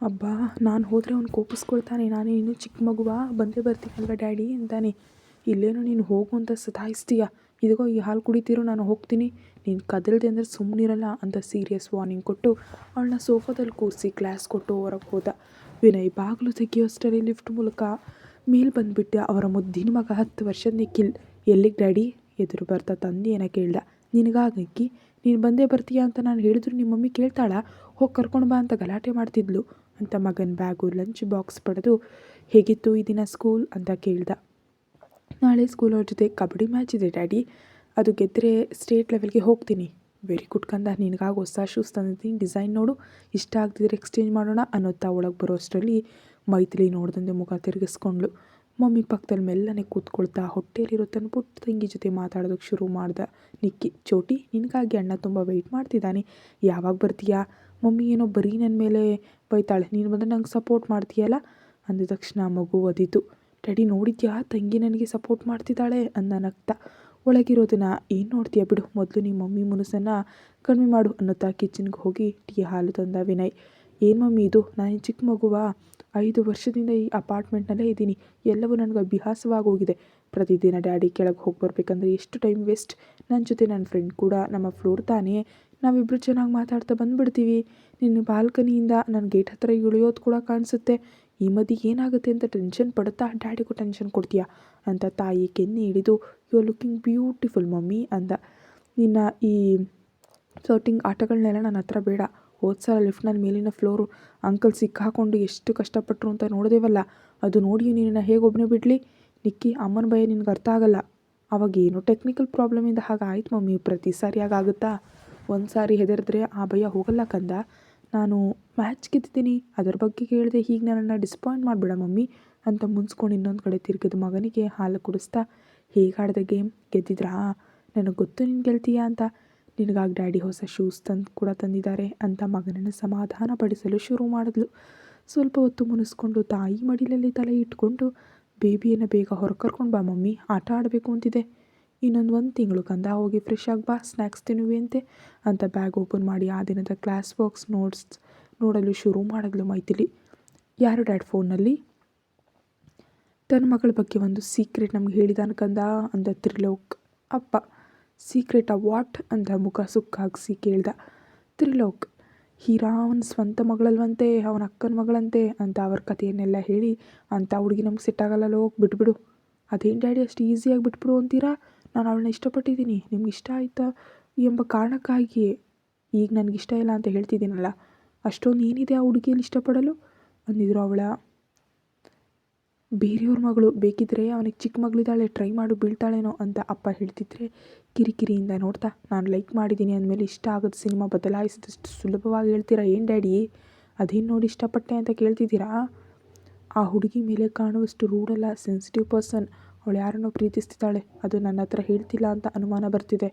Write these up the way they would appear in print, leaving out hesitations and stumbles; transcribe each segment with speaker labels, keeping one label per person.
Speaker 1: ಅಬ್ಬಾ! ನಾನು ಹೋದರೆ ಅವ್ನು ಕೋಪಿಸ್ಕೊಳ್ತಾನೆ. ನಾನು ಇನ್ನೂ ಚಿಕ್ಕ ಮಗುವಾ, ಬಂದೇ ಬರ್ತೀನಲ್ವ ಡ್ಯಾಡಿ ಅಂತಾನೆ. ಇಲ್ಲೇನೋ ನೀನು ಹೋಗು ಅಂತ ಸತಾಯಿಸ್ತೀಯ. ಇದಿಗೋ ಈ ಹಾಲು ಕುಡಿತಿರು, ನಾನು ಹೋಗ್ತೀನಿ. ನೀನು ಕದಲ್ದೆ ಅಂದರೆ ಸುಮ್ಮನಿರಲ್ಲ ಅಂತ ಸೀರಿಯಸ್ ವಾರ್ನಿಂಗ್ ಕೊಟ್ಟು ಅವಳನ್ನ ಸೋಫಾದಲ್ಲಿ ಕೂರಿಸಿ ಕ್ಲಾಸ್ ಕೊಟ್ಟು ಹೊರಗೆ ಹೋದ. ವಿನಯ್ ಬಾಗಿಲು ತೆಗೆಯೋಷ್ಟರಲ್ಲಿ ಲಿಫ್ಟ್ ಮೂಲಕ ಮೇಲೆ ಬಂದುಬಿಟ್ಟ ಅವರ ಮುದ್ದಿನ ಮಗ 10 ವರ್ಷದ ನಿಖಿಲ್. ಎಲ್ಲಿಗೆ ಡ್ಯಾಡಿ? ಎದುರು ಬರ್ತಾ ತಂದೆಯನ್ನ ಕೇಳ್ದ. ನಿನಗಾಗ ನಿಕ್ಕಿ, ನೀನು ಬಂದೇ ಬರ್ತೀಯಾ ಅಂತ ನಾನು ಹೇಳಿದ್ರು ನಿಮ್ಮ ಮಮ್ಮಿ ಕೇಳ್ತಾಳಾ? ಹೋಗಿ ಕರ್ಕೊಂಡು ಬಾ ಅಂತ ಗಲಾಟೆ ಮಾಡ್ತಿದ್ಲು ಅಂತ ಮಗನ ಬ್ಯಾಗು ಲಂಚ್ ಬಾಕ್ಸ್ ಪಡೆದು, ಹೇಗಿತ್ತು ಈ ದಿನ ಸ್ಕೂಲ್ ಅಂತ ಕೇಳ್ದ. ನಾಳೆ ಸ್ಕೂಲವ್ರ ಜೊತೆ ಕಬಡ್ಡಿ ಮ್ಯಾಚ್ ಇದೆ ಡ್ಯಾಡಿ, ಅದು ಗೆದ್ದರೆ ಸ್ಟೇಟ್ ಲೆವೆಲ್ಗೆ ಹೋಗ್ತೀನಿ. ವೆರಿ ಗುಡ್ ಕಂದ, ನಿನಗಾಗಿ ಹೊಸ ಶೂಸ್ ತಂದಿದ್ದೀನಿ, ಡಿಸೈನ್ ನೋಡು, ಇಷ್ಟ ಆಗ್ತಿದ್ರೆ ಎಕ್ಸ್ಚೇಂಜ್ ಮಾಡೋಣ ಅನ್ನೋತ್ತಾ ಒಳಗೆ ಬರೋಷ್ಟರಲ್ಲಿ ಮೈಥಿಲಿ ನೋಡ್ದಂತೆ ಮುಖ ತಿರುಗಿಸ್ಕೊಂಡ್ಳು. ಮಮ್ಮಿ ಪಕ್ಕದಲ್ಲಿ ಮೆಲ್ಲನೆ ಕೂತ್ಕೊಳ್ತಾ ಹೊಟ್ಟೆಯಲ್ಲಿರೋ ತನ್ನ ಪುಟ್ಟ ತಂಗಿ ಜೊತೆ ಮಾತಾಡೋದಕ್ಕೆ ಶುರು ಮಾಡ್ದ ನಿಕ್ಕಿ. ಚೋಟಿ, ನಿನಗಾಗಿ ಅಣ್ಣ ತುಂಬ ವೆಯ್ಟ್ ಮಾಡ್ತಿದ್ದಾನೆ, ಯಾವಾಗ ಬರ್ತೀಯಾ? ಮಮ್ಮಿ ಏನೋ ಬರೀ ನನ್ನ ಮೇಲೆ ಬೈತಾಳೆ, ನೀನು ಬಂದರೆ ನಂಗೆ ಸಪೋರ್ಟ್ ಮಾಡ್ತೀಯಲ್ಲ ಅಂದ ತಕ್ಷಣ ಮಗು ಒದಿತು. ಡ್ಯಾಡಿ ನೋಡಿದ್ಯಾ, ತಂಗಿ ನನಗೆ ಸಪೋರ್ಟ್ ಮಾಡ್ತಿದ್ದಾಳೆ ಅಂದ ನಗ್ತಾ. ಒಳಗಿರೋದನ್ನ ಏನು ನೋಡ್ತೀಯ ಬಿಡು, ಮೊದಲು ನಿಮ್ಮ ಮಮ್ಮಿ ಮುನಸನ್ನು ಕಡಿಮೆ ಮಾಡು ಅನ್ನುತ್ತಾ ಕಿಚನ್ಗೆ ಹೋಗಿ ಟೀ ಹಾಲು ತಂದ ವಿನಯ್. ಏನು ಮಮ್ಮಿ ಇದು, ನಾನು ಚಿಕ್ಕ ಮಗುವಾ? 5 ವರ್ಷದಿಂದ ಈ ಅಪಾರ್ಟ್ಮೆಂಟ್ನಲ್ಲೇ ಇದ್ದೀನಿ, ಎಲ್ಲವೂ ನನಗೆ ಅಭ್ಯಾಸವಾಗಿ ಹೋಗಿದೆ. ಪ್ರತಿದಿನ ಡ್ಯಾಡಿ ಕೆಳಗೆ ಹೋಗಿ ಬರಬೇಕಂದ್ರೆ ಎಷ್ಟು ಟೈಮ್ ವೇಸ್ಟ್. ನನ್ನ ಜೊತೆ ನನ್ನ ಫ್ರೆಂಡ್ ಕೂಡ ನಮ್ಮ ಫ್ಲೋರ್ ತಾನೇ, ನಾವಿಬ್ಬರು ಚೆನ್ನಾಗಿ ಮಾತಾಡ್ತಾ ಬಂದುಬಿಡ್ತೀವಿ. ನಿನ್ನ ಬಾಲ್ಕನಿಯಿಂದ ನನ್ನ ಗೇಟ್ ಹತ್ತಿರ ಇಳಿಯೋದು ಕೂಡ ಕಾಣಿಸುತ್ತೆ. ಈ ಮಧ್ಯೆ ಏನಾಗುತ್ತೆ ಅಂತ ಟೆನ್ಷನ್ ಪಡುತ್ತಾ ಡ್ಯಾಡಿಗೂ ಟೆನ್ಷನ್ ಕೊಡ್ತೀಯಾ ಅಂತ ತಾಯಿ ಕೆನ್ನೆ ಹಿಡಿದು, you are looking beautiful mummy ಅಂದ. ನಿನ್ನ ಈ ಫ್ಲೋಟಿಂಗ್ ಆಟಗಳನ್ನೆಲ್ಲ ನನ್ನ ಹತ್ರ ಬೇಡ. ಹೋದ ಸಲ ಲಿಫ್ಟ್ನಲ್ಲಿ ಮೇಲಿನ ಫ್ಲೋರು ಅಂಕಲ್ ಸಿಕ್ಕಾಕೊಂಡು ಎಷ್ಟು ಕಷ್ಟಪಟ್ಟರು ಅಂತ ನೋಡಿದೆವಲ್ಲ, ಅದು ನೋಡಿ ನಿನ್ನ ಹೇಗೊಬ್ಬನೇ ಬಿಡಲಿ? ನಿಕ್ಕಿ, ಅಮ್ಮನ ಭಯ ನಿನಗೆ ಅರ್ಥ ಆಗಲ್ಲ. ಅವಾಗ ಏನು ಟೆಕ್ನಿಕಲ್ ಪ್ರಾಬ್ಲಮಿಂದ ಹಾಗಾಯ್ತು ಮಮ್ಮಿ, ಪ್ರತಿ ಸಾರಿ ಆಗುತ್ತಾ? ಒಂದು ಸಾರಿ ಹೆದರಿದ್ರೆ ಆ ಭಯ ಹೋಗಲ್ಲ ಕಂದ. ನಾನು ಮ್ಯಾಚ್ ಗೆದ್ದಿದ್ದೀನಿ, ಅದರ ಬಗ್ಗೆ ಕೇಳಿದೆ, ಹೀಗೆ ನನ್ನನ್ನು ಡಿಸಪಾಯಿಂಟ್ ಮಾಡಿಬಿಡ ಮಮ್ಮಿ ಅಂತ ಮುನ್ಸ್ಕೊಂಡು ಇನ್ನೊಂದು ಕಡೆ ತಿರುಗಿದ ಮಗನಿಗೆ ಹಾಲು ಕುಡಿಸ್ತಾ, ಹೇಗಾಡಿದೆ ಗೇಮ್, ಗೆದ್ದಿದ್ರಾ? ನನಗೆ ಗೊತ್ತು ನೀನು ಗೆಲ್ತೀಯಾ ಅಂತ. ನಿನಗಾಗಿ ಡ್ಯಾಡಿ ಹೊಸ ಶೂಸ್ ಕೂಡ ತಂದಿದ್ದಾರೆ ಅಂತ ಮಗನನ್ನು ಸಮಾಧಾನ ಪಡಿಸಲು ಶುರು ಮಾಡಿದ್ಲು. ಸ್ವಲ್ಪ ಹೊತ್ತು ಮುನಿಸ್ಕೊಂಡು ತಾಯಿ ಮಡಿಲಲ್ಲಿ ತಲೆ ಇಟ್ಕೊಂಡು, ಬೇಬಿಯನ್ನು ಬೇಗ ಹೊರ ಕರ್ಕೊಂಡು ಬಾ ಮಮ್ಮಿ, ಆಟ ಆಡಬೇಕು ಅಂತಿದೆ. ಇನ್ನೊಂದು ತಿಂಗಳು ಕಂದ, ಹೋಗಿ ಫ್ರೆಶ್ ಆಗಿ ಬಾ, ಸ್ನ್ಯಾಕ್ಸ್ ತಿನ್ನುವೆ ಅಂತ ಬ್ಯಾಗ್ ಓಪನ್ ಮಾಡಿ ಆ ದಿನದ ಕ್ಲಾಸ್ ಬಾಕ್ಸ್ ನೋಡಲು ಶುರು ಮಾಡಿದ್ಲು ಮೈಥಿಲಿ. ಯಾರು ಡ್ಯಾಡ್ ಫೋನ್ನಲ್ಲಿ? ತನ್ನ ಮಗಳ ಬಗ್ಗೆ ಒಂದು ಸೀಕ್ರೆಟ್ ನಮ್ಗೆ ಹೇಳಿದಾನ ಕಂದ ಅಂದ ತ್ರಿಲೋಕ್. ಅಪ್ಪ, ಸೀಕ್ರೆಟಾ? ವಾಟ್ ಅಂತ ಮುಖ ಸುಕ್ಕಾಗಿಸಿ ಕೇಳ್ದ ತ್ರಿಲೋಕ್. ಹೀರಾ ಅವನ ಸ್ವಂತ ಮಗಳಲ್ವಂತೆ, ಅವನ ಅಕ್ಕನ ಮಗಳಂತೆ ಅಂತ ಅವ್ರ ಕಥೆಯನ್ನೆಲ್ಲ ಹೇಳಿ, ಅಂಥ ಹುಡುಗಿ ನಮ್ಗೆ ಸೆಟ್ ಆಗಲ್ಲ, ಹೋಗಿ ಬಿಟ್ಬಿಡು. ಅದೇನು ಡ್ಯಾಡಿ ಅಷ್ಟು ಈಸಿಯಾಗಿ ಬಿಟ್ಬಿಡು ಅಂತೀರಾ? ನಾನು ಅವಳನ್ನ ಇಷ್ಟಪಟ್ಟಿದ್ದೀನಿ, ನಿಮ್ಗೆ ಇಷ್ಟ ಆಯಿತಾ ಎಂಬ ಕಾರಣಕ್ಕಾಗಿಯೇ ಈಗ ನನಗಿಷ್ಟ ಇಲ್ಲ ಅಂತ ಹೇಳ್ತಿದ್ದೀನಲ್ಲ, ಅಷ್ಟೊಂದು ಏನಿದೆ ಆ ಹುಡುಗಿಯಲ್ಲಿ ಇಷ್ಟಪಡಲು ಅಂದಿದ್ರು ಅವಳ ಬೇರೆಯವ್ರ ಮಗಳು. ಬೇಕಿದ್ರೆ ಅವನಿಗೆ ಚಿಕ್ಕ ಮಗಳಿದ್ದಾಳೆ, ಟ್ರೈ ಮಾಡು, ಬೀಳ್ತಾಳೇನೋ ಅಂತ ಅಪ್ಪ ಹೇಳ್ತಿದ್ರೆ ಕಿರಿಕಿರಿಯಿಂದ ನೋಡ್ತಾ, ನಾನು ಲೈಕ್ ಮಾಡಿದ್ದೀನಿ ಅಂದಮೇಲೆ ಇಷ್ಟ ಆಗೋದು ಸಿನಿಮಾ ಬದಲಾಯಿಸಿದಷ್ಟು ಸುಲಭವಾಗಿ ಹೇಳ್ತೀರಾ ಏನು ಡ್ಯಾಡಿ? ಅದೇನು ನೋಡಿ ಇಷ್ಟಪಟ್ಟೆ ಅಂತ ಕೇಳ್ತಿದ್ದೀರಾ? ಆ ಹುಡುಗಿ ಮೇಲೆ ಕಾಣುವಷ್ಟು ರೂಡಲ್ಲ, ಸೆನ್ಸಿಟಿವ್ ಪರ್ಸನ್. ಅವಳು ಯಾರನ್ನೋ ಪ್ರೀತಿಸ್ತಿದ್ದಾಳೆ, ಅದು ನನ್ನ ಹತ್ರ ಹೇಳ್ತಿಲ್ಲ ಅಂತ ಅನುಮಾನ ಬರ್ತಿದೆ.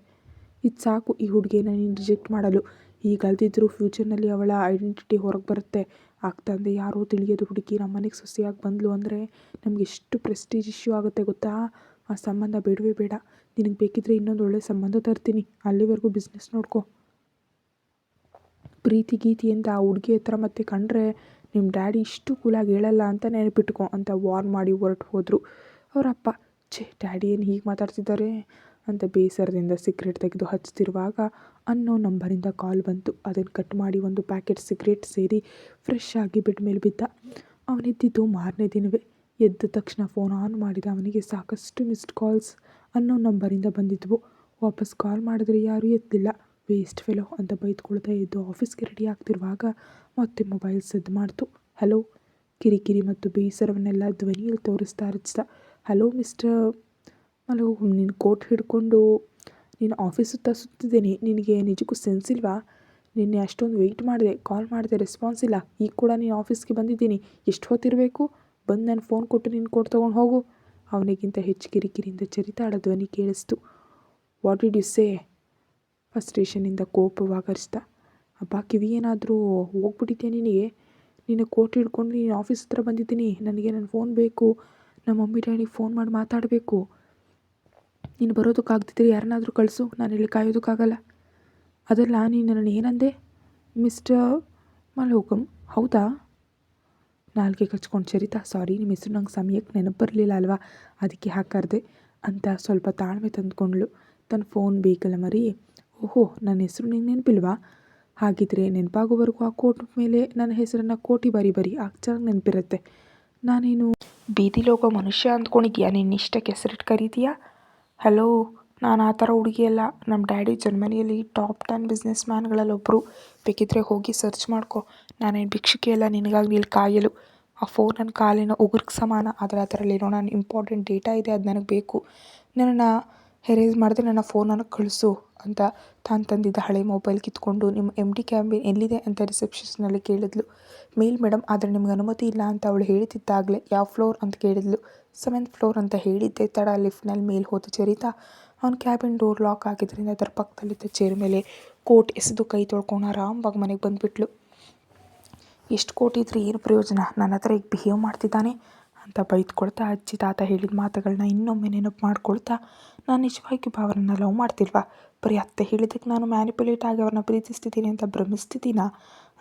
Speaker 1: ಇದು ಸಾಕು ಈ ಹುಡುಗಿನ ನೀನು ರಿಜೆಕ್ಟ್ ಮಾಡಲು. ಈಗ ಅಲ್ದಿದ್ರೂ ಫ್ಯೂಚರ್ನಲ್ಲಿ ಅವಳ ಐಡೆಂಟಿಟಿ ಹೊರಗೆ ಬರುತ್ತೆ. ಆಗ್ತಂದೆ ಯಾರೋ ತಿಳಿಯೋದು ಹುಡುಗಿ ನಮ್ಮನೆಗೆ ಸೊಸೆಯಾಗಿ ಬಂದಳು ಅಂದರೆ ನಮ್ಗೆ ಎಷ್ಟು ಪ್ರೆಸ್ಟೀಜ್ ಇಶ್ಯೂ ಆಗುತ್ತೆ ಗೊತ್ತಾ? ಆ ಸಂಬಂಧ ಬೇಡವೇ ಬೇಡ. ನಿನಗೆ ಬೇಕಿದ್ರೆ ಇನ್ನೊಂದು ಒಳ್ಳೆ ಸಂಬಂಧ ತರ್ತೀನಿ, ಅಲ್ಲಿವರೆಗೂ ಬಿಸ್ನೆಸ್ ನೋಡ್ಕೊ. ಪ್ರೀತಿ ಗೀತಿ ಅಂತ ಆ ಹುಡುಗಿ ಹತ್ರ ಮತ್ತೆ ಕಂಡ್ರೆ ನಿಮ್ಮ ಡ್ಯಾಡಿ ಇಷ್ಟು ಕೂಲಾಗಿ ಹೇಳಲ್ಲ ಅಂತ ನೆನಪಿಟ್ಕೊ ಅಂತ ವಾರ್ನ್ ಮಾಡಿ ಹೊರಟು ಹೋದರು ಅವರಪ್ಪ. ಡ್ಯಾಡಿ ಏನು ಹೀಗೆ ಮಾತಾಡ್ತಿದ್ದಾರೆ ಅಂತ ಬೇಸರದಿಂದ ಸಿಗರೇಟ್ ತೆಗೆದು ಹಚ್ತಿರುವಾಗ ನಂಬರಿಂದ ಕಾಲ್ ಬಂತು. ಅದನ್ನು ಕಟ್ ಮಾಡಿ ಒಂದು ಪ್ಯಾಕೆಟ್ ಸಿಗರೇಟ್ ಸೇರಿ ಫ್ರೆಶ್ ಆಗಿ ಬೆಡ್ ಮೇಲೆ ಬಿದ್ದ. ಅವನಿದ್ದಿದ್ದು ಮಾರನೇ ದಿನವೇ. ಎದ್ದ ತಕ್ಷಣ ಫೋನ್ ಆನ್ ಮಾಡಿದ ಅವನಿಗೆ ಸಾಕಷ್ಟು ಮಿಸ್ಡ್ ಕಾಲ್ಸ್ ನಂಬರಿಂದ ಬಂದಿದ್ವು. ವಾಪಸ್ ಕಾಲ್ ಮಾಡಿದ್ರೆ ಯಾರೂ ಎತ್ತಲಿಲ್ಲ. ವೇಸ್ಟ್ ಫೆಲೋ ಅಂತ ಬೈದ್ಕೊಳ್ತಾ ಎದ್ದು ಆಫೀಸ್ಗೆ ರೆಡಿ ಆಗ್ತಿರುವಾಗ ಮತ್ತೆ ಮೊಬೈಲ್ ಸದ್ದು ಮಾಡ್ತು. ಹಲೋ, ಕಿರಿಕಿರಿ ಮತ್ತು ಬೇಸರವನ್ನೆಲ್ಲ ಧ್ವನಿಯಲ್ಲಿ ತೋರಿಸ್ತಾ ಹಚ್ಚಿದ. ಹಲೋ ಮಿಸ್ಟರ್ ಹಲೋ, ನೀನು ಕೋಟ್ ಹಿಡ್ಕೊಂಡು ನೀನು ಆಫೀಸ್ ಸುತ್ತಿದ್ದೀನಿ, ನಿನಗೆ ನಿಜಕ್ಕೂ ಸೆನ್ಸ್ ಇಲ್ವಾ? ನಿನ್ನೆ ಅಷ್ಟೊಂದು ವೆಯ್ಟ್ ಮಾಡಿದೆ, ಕಾಲ್ ಮಾಡಿದೆ, ರೆಸ್ಪಾನ್ಸ್ ಇಲ್ಲ. ಈಗ ಕೂಡ ನೀನು ಆಫೀಸ್ಗೆ ಬಂದಿದ್ದೀನಿ, ಎಷ್ಟು ಹೊತ್ತಿರಬೇಕು? ಬಂದು ನಾನು ಫೋನ್ ಕೊಟ್ಟು ನಿನ್ನ ಕೋಟ್ ತೊಗೊಂಡು ಹೋಗು. ಅವನಿಗಿಂತ ಹೆಚ್ಚು ಕಿರಿಕಿರಿಯಿಂದ ಚರಿತಾಡ ಧ್ವನಿ ಕೇಳಿಸ್ತು. What did you say? ಫ್ರಸ್ಟ್ರೇಷನಿಂದ ಕೋಪವಾಗರಿಸ್ದ. ಅಬ್ಬಾ, ಕಿವಿ ಏನಾದರೂ ಹೋಗ್ಬಿಟ್ಟಿದ್ಯಾ ನಿನಗೆ? ನಿನ್ನ ಕೋಟ್ ಹಿಡ್ಕೊಂಡು ನೀನು ಆಫೀಸ್ ಹತ್ರ ಬಂದಿದ್ದೀನಿ, ನನಗೆ ನನ್ನ ಫೋನ್ ಬೇಕು, ನಮ್ಮ ಮಮ್ಮಿ ಡ್ಯಾಡಿಗೆ ಫೋನ್ ಮಾಡಿ ಮಾತಾಡಬೇಕು. ನೀನು ಬರೋದಕ್ಕಾಗ್ತಿದ್ರೆ ಯಾರನ್ನಾದರೂ ಕಳಿಸು, ನಾನು ಇಲ್ಲಿ ಕಾಯೋದಕ್ಕಾಗಲ್ಲ. ಅದಲ್ಲ, ನೀನು ನನ್ನ ಏನಂದೆ? ಮಿಸ್ಟರ್ ಮಲ್ಹೋಕಮ್, ಹೌದಾ? ನಾಲ್ಗೆ ಕಚ್ಕೊಂಡು ಚರಿತಾ ಸಾರಿ ನಿಮ್ಮ ಹೆಸರು ನಂಗೆ ಸಮಯಕ್ಕೆ ನೆನಪು ಬರಲಿಲ್ಲ ಅಲ್ವಾ, ಅದಕ್ಕೆ ಹಾಕರ್ದೆ ಅಂತ ಸ್ವಲ್ಪ ತಾಳ್ಮೆ ತಂದ್ಕೊಂಡ್ಳು. ತನ್ನ ಫೋನ್ ಬೇಕಲ್ಲ ಮರಿ. ಓಹೋ, ನನ್ನ ಹೆಸರು ನಿಂಗೆ ನೆನಪಿಲ್ವಾ? ಹಾಗಿದ್ರೆ ನೆನಪಾಗೋವರೆಗೂ ಆ ಕೋಟ್ ಮೇಲೆ ನನ್ನ ಹೆಸರನ್ನು ಕೋಟಿ ಬರಿ ಆಗ ಚೆನ್ನಾಗಿ ನೆನಪಿರುತ್ತೆ. ನಾನೇನು ಬೀದಿಲಿ ಹೋಗೋ ಮನುಷ್ಯ ಅಂದ್ಕೊಂಡಿದ್ಯಾ? ನಿನ್ನ ಇಷ್ಟಕ್ಕೆ ಹೆಸರಿಟ್ಟು ಕರೀತೀಯಾ? ಹಲೋ, ನಾನು ಆ ಥರ ಹುಡುಗಿಯಲ್ಲ. ನಮ್ಮ ಡ್ಯಾಡಿ ಜರ್ಮನಿಯಲ್ಲಿ ಟಾಪ್ 10 ಬಿಸ್ನೆಸ್ ಮ್ಯಾನ್ಗಳಲ್ಲೊಬ್ಬರು. ಬೇಕಿದ್ರೆ ಹೋಗಿ ಸರ್ಚ್ ಮಾಡ್ಕೊ. ನಾನೇನು ಭಿಕ್ಷುಕಿ ಅಲ್ಲ ನಿನಗಾಗಿ ನೀನು ಕಾಯಲು. ಆ ಫೋನ್ ನನ್ನ ಕಾಲಿನ ಉಗುರಿಗೆ ಸಮಾನ, ಆದರೆ ಅದರಲ್ಲಿರೋ ನಾನು ಇಂಪಾರ್ಟೆಂಟ್ ಡೇಟಾ ಇದೆ, ಅದು ನನಗೆ ಬೇಕು. ನನ್ನನ್ನು ಹೆರೇಸ್ ಮಾಡಿದ್ರೆ ನನ್ನ ಫೋನನ್ನು ಕಳಿಸು ಅಂತ ತಾನು ತಂದಿದ್ದ ಹಳೆ ಮೊಬೈಲ್ ಕಿತ್ಕೊಂಡು ನಿಮ್ಮ MD ಕ್ಯಾಬಿನ್ ಎಲ್ಲಿದೆ ಅಂತ ರಿಸೆಪ್ಷನ್ನಲ್ಲಿ ಕೇಳಿದ್ಲು. ಮೇಲ್ ಮೇಡಮ್, ಆದರೆ ನಿಮ್ಗೆ ಅನುಮತಿ ಇಲ್ಲ ಅಂತ ಅವಳು ಹೇಳ್ತಿದ್ದಾಗಲೇ ಯಾವ ಫ್ಲೋರ್ ಅಂತ ಕೇಳಿದ್ಲು. 7th ಫ್ಲೋರ್ ಅಂತ ಹೇಳಿದ್ದೆ ತಡ ಲಿಫ್ಟ್ನಲ್ಲಿ ಮೇಲೆ ಹೋದ ಚರಿತಾ ಅವನ ಕ್ಯಾಬಿನ್ ಡೋರ್ ಲಾಕ್ ಆಗಿದ್ದರಿಂದ ಅದರ ಪಕ್ಕದಲ್ಲಿದ್ದ ಚೇರ್ ಮೇಲೆ ಕೋಟ್ ಎಸೆದು ಕೈ ತೊಳ್ಕೊಂಡು ಆರಾಮವಾಗಿ ಮನೆಗೆ ಬಂದುಬಿಟ್ಲು. ಎಷ್ಟು ಕೋಟಿದ್ರೆ ಏನು ಪ್ರಯೋಜನ, ನನ್ನ ಹತ್ರ ಈಗ ಬಿಹೇವ್ ಮಾಡ್ತಿದ್ದಾನೆ ಅಂತ ಬೈದ್ಕೊಳ್ತಾ ಅಜ್ಜಿ ತಾತ ಹೇಳಿದ ಮಾತುಗಳನ್ನ ಇನ್ನೊಮ್ಮೆ ನೆನಪು ಮಾಡ್ಕೊಳ್ತಾ, ನಾನು ನಿಜವಾಗಿಯೂ ಭಾವನನ್ನ ಲವ್ ಮಾಡ್ತಿಲ್ವಾ? ಬರೀ ಅತ್ತೆ ಹೇಳಿದ್ದಕ್ಕೆ ನಾನು ಮ್ಯಾನಿಪುಲೇಟ್ ಆಗಿ ಅವ್ರನ್ನ ಪ್ರೀತಿಸ್ತಿದ್ದೀನಿ ಅಂತ ಭ್ರಮಿಸ್ತಿದ್ದೀನಾ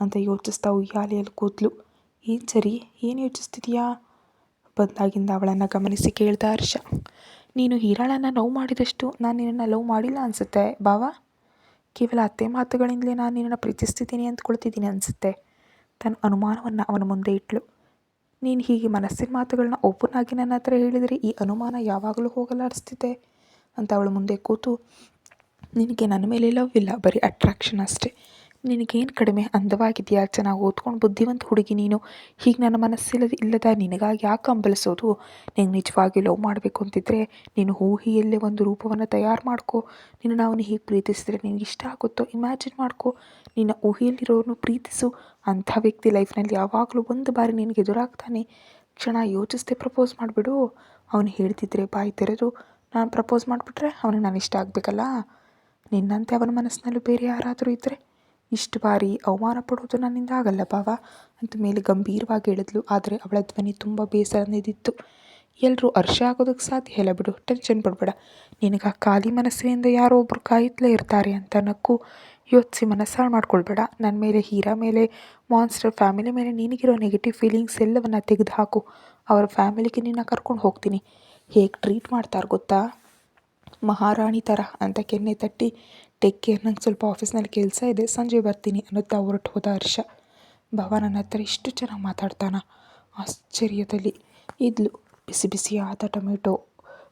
Speaker 1: ಅಂತ ಯೋಚಿಸ್ತಾ ಉಯ್ಯಾಲೆಯಲ್ಲಿ ಕೂತ್ಲು. ಏನು ಸರಿ, ಏನು ಯೋಚಿಸ್ತಿದೀಯಾ? ಬಂದಾಗಿಂದ ಅವಳನ್ನು ಗಮನಿಸಿ ಕೇಳ್ದ ಹರ್ಷ. ನೀನು ಹೀರಾಳನ್ನು ಲವ್ ಮಾಡಿದಷ್ಟು ನಾನು ನಿನ್ನನ್ನು ಲವ್ ಮಾಡಿಲ್ಲ ಅನಿಸುತ್ತೆ ಬಾವ. ಕೇವಲ ಅತ್ತೆ ಮಾತುಗಳಿಂದಲೇ ನಾನು ನಿನ್ನನ್ನು ಪ್ರೀತಿಸ್ತಿದ್ದೀನಿ ಅಂದ್ಕೊಳ್ತಿದ್ದೀನಿ ಅನಿಸುತ್ತೆ. ತನ್ನ ಅನುಮಾನವನ್ನು ಅವನ ಮುಂದೆ ಇಟ್ಲು. ನೀನು ಹೀಗೆ ಮನಸ್ಸಿನ ಮಾತುಗಳನ್ನ ಓಪನ್ ಆಗಿ ನನ್ನ ಹತ್ರ ಹೇಳಿದರೆ ಈ ಅನುಮಾನ ಯಾವಾಗಲೂ ಹೋಗಲಾಡಿಸ್ತಿದ್ದೆ ಅಂತ ಅವಳ ಮುಂದೆ ಕೂತು, ನಿನಗೆ ನನ್ನ ಮೇಲೆ ಲವ್ ಇಲ್ಲ, ಬರೀ ಅಟ್ರಾಕ್ಷನ್ ಅಷ್ಟೇ. ನಿನಗೇನು ಕಡಿಮೆ, ಅಂದವಾಗಿದೆಯಾ, ಚೆನ್ನಾಗಿ ಓದ್ಕೊಂಡು ಬುದ್ಧಿವಂತ ಹುಡುಗಿ ನೀನು. ಹೀಗೆ ನನ್ನ ಇಲ್ಲದ ನಿನಗಾಗಿ ಯಾಕೆ ಹಂಬಲಿಸೋದು? ನಿಂಗೆ ನಿಜವಾಗಿ ಲವ್ ಮಾಡಬೇಕು ಅಂತಿದ್ರೆ ನೀನು ಊಹೆಯಲ್ಲೇ ಒಂದು ರೂಪವನ್ನು ತಯಾರು ಮಾಡ್ಕೊ. ನೀನು ಅವನು ಹೀಗೆ ಪ್ರೀತಿಸಿದ್ರೆ ನಿನಗೆ ಇಷ್ಟ ಆಗುತ್ತೋ ಇಮ್ಯಾಜಿನ್ ಮಾಡ್ಕೊ. ನಿನ್ನ ಊಹೆಯಲ್ಲಿರೋನು ಪ್ರೀತಿಸು. ಅಂಥ ವ್ಯಕ್ತಿ ಲೈಫ್ನಲ್ಲಿ ಯಾವಾಗಲೂ ಒಂದು ಬಾರಿ ನಿನಗೆ ಎದುರಾಗ್ತಾನೆ. ಕ್ಷಣ ಯೋಚಿಸ್ದೆ ಪ್ರಪೋಸ್ ಮಾಡಿಬಿಡು. ಅವನು ಹೇಳ್ತಿದ್ರೆ ಬಾಯಿ ತೆರೆದು ನಾನು ಪ್ರಪೋಸ್ ಮಾಡಿಬಿಟ್ರೆ ಅವನಿಗೆ ನಾನು ಇಷ್ಟ ಆಗಬೇಕಲ್ಲ. ನಿನ್ನಂತೆ ಅವನ ಮನಸ್ಸಿನಲ್ಲೂ ಬೇರೆ ಯಾರಾದರೂ ಇದ್ದರೆ ಇಷ್ಟು ಬಾರಿ ಅವಮಾನ ಪಡೋದು ನನ್ನಿಂದ ಆಗಲ್ಲ ಬಾವ ಅಂತ ಮೇಲೆ ಗಂಭೀರವಾಗಿ ಹೇಳಿದ್ಲು. ಆದರೆ ಅವಳ ಧ್ವನಿ ತುಂಬ ಬೇಸರದಿತ್ತು. ಎಲ್ಲರೂ ಹರ್ಷ ಆಗೋದಕ್ಕೆ ಸಾಧ್ಯ ಇಲ್ಲ ಬಿಡು, ಟೆನ್ಷನ್ ಪಡಬೇಡ. ನಿನಗೆ ಖಾಲಿ ಮನಸ್ಸಿನಿಂದ ಯಾರೋ ಒಬ್ಬರು ಕಾಯುತ್ತಲೇ ಇರ್ತಾರೆ ಅಂತ ನಕ್ಕು ಯೋಚಿಸಿ ಮನಸ್ಸಾಳು ಮಾಡ್ಕೊಳ್ಬೇಡ. ನನ್ನ ಮೇಲೆ, ಹೀರಾ ಮೇಲೆ, ಮಾನ್ಸ್ಟರ್ ಫ್ಯಾಮಿಲಿ ಮೇಲೆ ನಿನಗಿರೋ ನೆಗೆಟಿವ್ ಫೀಲಿಂಗ್ಸ್ ಎಲ್ಲವನ್ನು ತೆಗೆದು ಹಾಕು. ಅವರ ಫ್ಯಾಮಿಲಿಗೆ ನಿನ್ನ ಕರ್ಕೊಂಡು ಹೋಗ್ತೀನಿ. ಹೇಗೆ ಟ್ರೀಟ್ ಮಾಡ್ತಾರೆ ಗೊತ್ತಾ, ಮಹಾರಾಣಿ ಥರ ಅಂತ ಕೆನ್ನೆ ತಟ್ಟಿ, ಟೇಕ್ ಕೇರ್, ನಂಗೆ ಸ್ವಲ್ಪ ಆಫೀಸ್ನಲ್ಲಿ ಕೆಲಸ ಇದೆ, ಸಂಜೆ ಬರ್ತೀನಿ ಅನ್ನುತ್ತಾ ಹೊರಟು ಹೋದ ಹರ್ಷ. ಭಾವ ನನ್ನ ಹತ್ರ ಇಷ್ಟು ಚೆನ್ನಾಗಿ ಮಾತಾಡ್ತಾನ? ಆಶ್ಚರ್ಯದಲ್ಲಿ ಇದ್ಲು. ಬಿಸಿ ಬಿಸಿಯಾದ ಟೊಮೆಟೊ